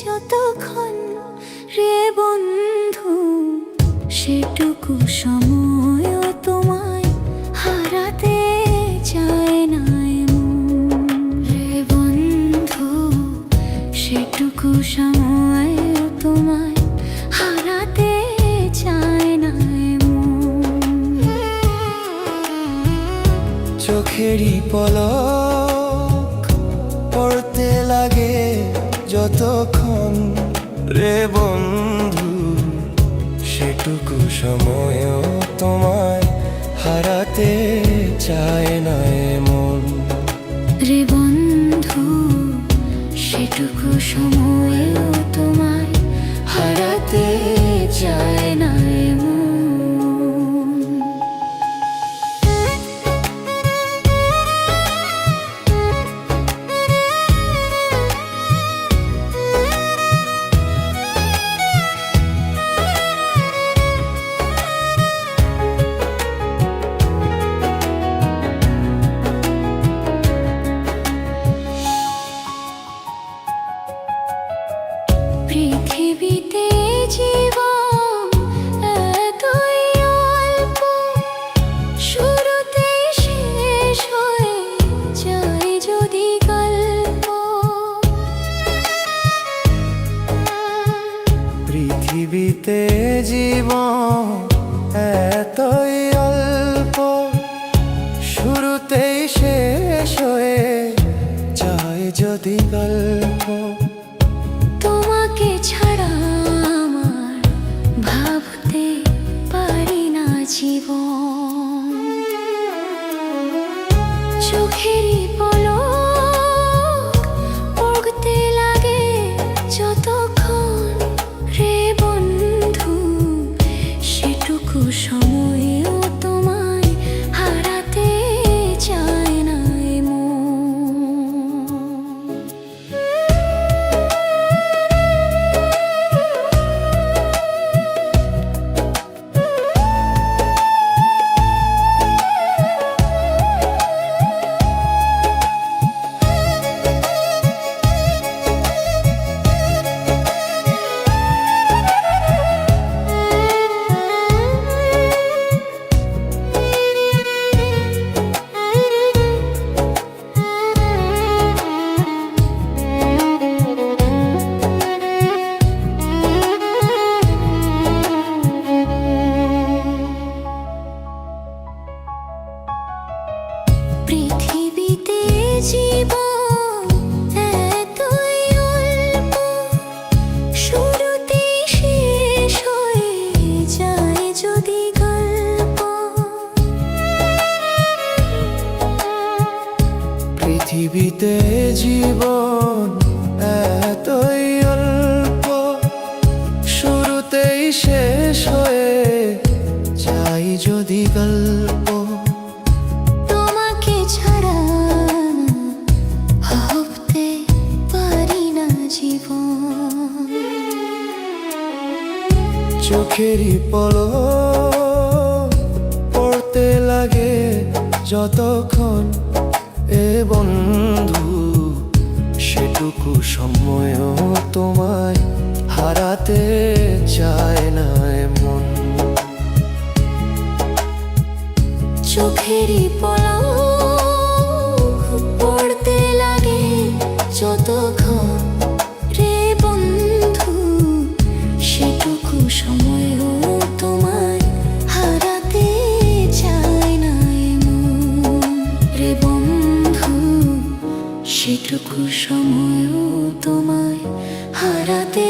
যতক্ষণ রে বন্ধু, সেটুকু সময়ও তোমায় হারাতে চায় না রে বন্ধু, সেটুকু সময়ও তোমায় হারাতে চায় না। চোখেরই পলক পড়তে লাগে যতক্ষণ রে বন্ধু, সেটুকু সময়ও তোমায় হারাতে চায় না মন রে বন্ধু, সেটুকু সময়ও তোমায় হারাতে চায় না মন। পৃথিবীতে জীবন এতই অল্প, শুরুতেই শেষ হয়ে যায় যদি গল্প। পৃথিবীতে জীবন এতই অল্প, শুরুতেই শেষ হয়ে যায় যদি গল্প। তোমাকে ছাড়া আমার ভাবতে পারি না জীবন, চোখেরই পলক পড়তে লাগে যতক্ষণ রে বন্ধু, সেটুকু সময়ও তোমায় হারাতে চায় না মন। পৃথিবীতে জীবন এতই অল্প, শুরুতেই শেষ হয়ে যায় যদি গল্প। পৃথিবীতে জীবন এতই অল্প, শুরুতেই শেষ হয়ে যায় যদি গল্প। তোমাকে ছাড়া ভাবতে পারি না জীবন, চোখেরই পলক পড়তে লাগে যতক্ষণ এ বন্ধু, সেটুকু সময়ও তোমায় হারাতে চায় না মন। চোখেরই পলক পড়তে লাগে যতক্ষণ রে বন্ধু, সেটুকু সময়ও তোমায় হারাতে চায় না মন রে বন্ধু, সেটুকু সময়ও তোমায় হারাতে